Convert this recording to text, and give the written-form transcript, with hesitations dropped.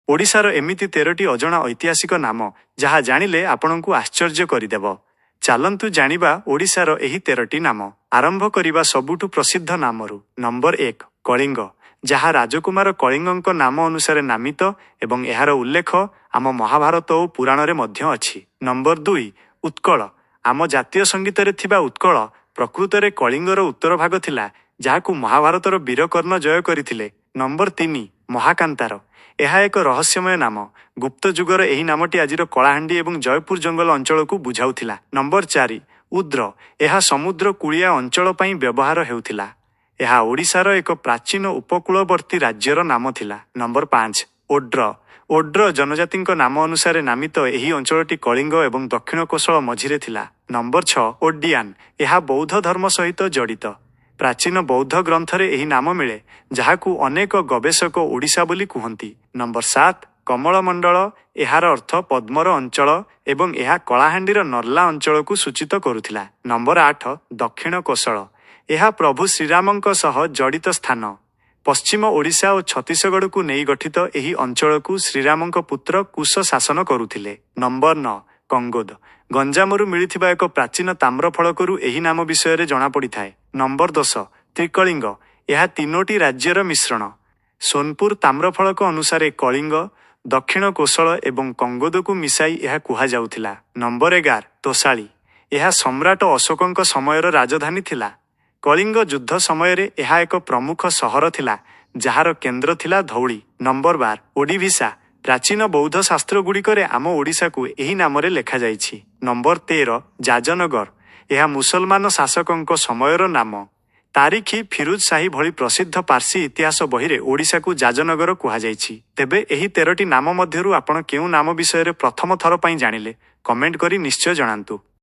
ओडिशार एमिति 13टी अजଣା ऐतिहासिक नाम जहाँ जानिले आपणଙ୍କୁ आश्चर्य କରିଦେବ। ଚାଲନ୍ତୁ ଜାଣିବା ଓଡ଼ିଶାର ଏହି 13ଟି ନାମ। ଆରମ୍ଭ କରିବା ସବୁଠୁ ପ୍ରସିଦ୍ଧ ନାମରୁ। ନମ୍ବର 1 କଳିଙ୍ଗ, ଯାହା ରାଜକୁମାର କଳିଙ୍ଗଙ୍କ ନାମ ଅନୁସାରେ ନାମିତ ଏବଂ ଏହାର ଉଲ୍ଲେଖ ଆମ ମହାଭାରତ ଓ ପୁରାଣରେ ମଧ୍ୟ ଅଛି। ନମ୍ବର 2 ଉତ୍କଳ, ଆମ ଜାତୀୟ ସଙ୍ଗୀତରେ ଥିବା ଉତ୍କଳ ପ୍ରକୃତରେ କଳିଙ୍ଗର ଉତ୍ତର ଭାଗ ଥିଲା, ଯାହାକୁ ମହାଭାରତର ବୀରକର୍ଣ୍ଣ ଜୟ କରିଥିଲେ। ନମ୍ବର 3 ମହାକାନ୍ତାର, ଏହା ଏକ ରହସ୍ୟମୟ ନାମ। ଗୁପ୍ତ ଯୁଗର ଏହି ନାମଟି ଆଜିର କଳାହାଣ୍ଡି ଏବଂ ଜୟପୁର ଜଙ୍ଗଲ ଅଞ୍ଚଳକୁ ବୁଝାଉଥିଲା। ନମ୍ବର 4 ଉଦ୍ର, ଏହା ସମୁଦ୍ର କୂଳିଆ ଅଞ୍ଚଳ ପାଇଁ ବ୍ୟବହାର ହେଉଥିଲା। ଏହା ଓଡ଼ିଶାର ଏକ ପ୍ରାଚୀନ ଉପକୂଳବର୍ତ୍ତୀ ରାଜ୍ୟର ନାମ ଥିଲା। ନମ୍ବର 5 ଓଡ୍ର, ଓଡ୍ର ଜନଜାତିଙ୍କ ନାମ ଅନୁସାରେ ନାମିତ ଏହି ଅଞ୍ଚଳଟି କଳିଙ୍ଗ ଏବଂ ଦକ୍ଷିଣ କୋଶଳ ମଝିରେ ଥିଲା। ନମ୍ବର 6 ଓଡିଆନ୍, ଏହା ବୌଦ୍ଧ ଧର୍ମ ସହିତ ଜଡ଼ିତ। ପ୍ରାଚୀନ ବୌଦ୍ଧ ଗ୍ରନ୍ଥରେ ଏହି ନାମ ମିଳେ, ଯାହାକୁ ଅନେକ ଗବେଷକ ଓଡ଼ିଶା ବୋଲି କୁହନ୍ତି। ନମ୍ବର 7 କମଳମଣ୍ଡଳ, ଏହାର ଅର୍ଥ ପଦ୍ମର ଅଞ୍ଚଳ ଏବଂ ଏହା କଳାହାଣ୍ଡିର ନର୍ଲା ଅଞ୍ଚଳକୁ ସୂଚିତ କରୁଥିଲା। ନମ୍ବର 8 ଦକ୍ଷିଣ କୋଶଳ, ଏହା ପ୍ରଭୁ ଶ୍ରୀରାମଙ୍କ ସହ ଜଡ଼ିତ ସ୍ଥାନ। ପଶ୍ଚିମ ଓଡ଼ିଶା ଓ ଛତିଶଗଡ଼କୁ ନେଇ ଗଠିତ ଏହି ଅଞ୍ଚଳକୁ ଶ୍ରୀରାମଙ୍କ ପୁତ୍ର କୁଶ ଶାସନ କରୁଥିଲେ। ନମ୍ବର 9 କଙ୍ଗୋଦ, ଗଞ୍ଜାମରୁ ମିଳିଥିବା ଏକ ପ୍ରାଚୀନ ତାମ୍ର ଫଳକରୁ ଏହି ନାମ ବିଷୟରେ ଜଣାପଡ଼ିଥାଏ। ନମ୍ବର 10 ତ୍ରିକଳିଙ୍ଗ, ଏହା 3ଟି ରାଜ୍ୟର ମିଶ୍ରଣ। ସୋନପୁର ତାମ୍ରଫଳକ ଅନୁସାରେ କଳିଙ୍ଗ, ଦକ୍ଷିଣ କୋଶଳ ଏବଂ କଙ୍ଗୋଦକୁ ମିଶାଇ ଏହା କୁହାଯାଉଥିଲା। ନମ୍ବର 11 ତୋଷାଳୀ, ଏହା ସମ୍ରାଟ ଅଶୋକଙ୍କ ସମୟର ରାଜଧାନୀ ଥିଲା। କଳିଙ୍ଗ ଯୁଦ୍ଧ ସମୟରେ ଏହା ଏକ ପ୍ରମୁଖ ସହର ଥିଲା, ଯାହାର କେନ୍ଦ୍ର ଥିଲା ଧଉଳି। ନମ୍ବର 12 ଓଡିଭିସା, ପ୍ରାଚୀନ ବୌଦ୍ଧ ଶାସ୍ତ୍ରଗୁଡ଼ିକରେ ଆମ ଓଡ଼ିଶାକୁ ଏହି ନାମରେ ଲେଖାଯାଇଛି। ନମ୍ବର 13 ଯାଜନଗର, ଏହା ମୁସଲମାନ ଶାସକଙ୍କ ସମୟର ନାମ। ତାରିଖୀ ଫିରୁଜ ସାହି ଭଳି ପ୍ରସିଦ୍ଧ ପାର୍ସୀ ଇତିହାସ ବହିରେ ଓଡ଼ିଶାକୁ ଯାଜନଗର କୁହାଯାଇଛି। ତେବେ ଏହି 13ଟି ନାମ ମଧ୍ୟରୁ ଆପଣ କେଉଁ ନାମ ବିଷୟରେ ପ୍ରଥମ ଥର ପାଇଁ ଜାଣିଲେ? କମେଣ୍ଟ କରି ନିଶ୍ଚୟ ଜଣାନ୍ତୁ।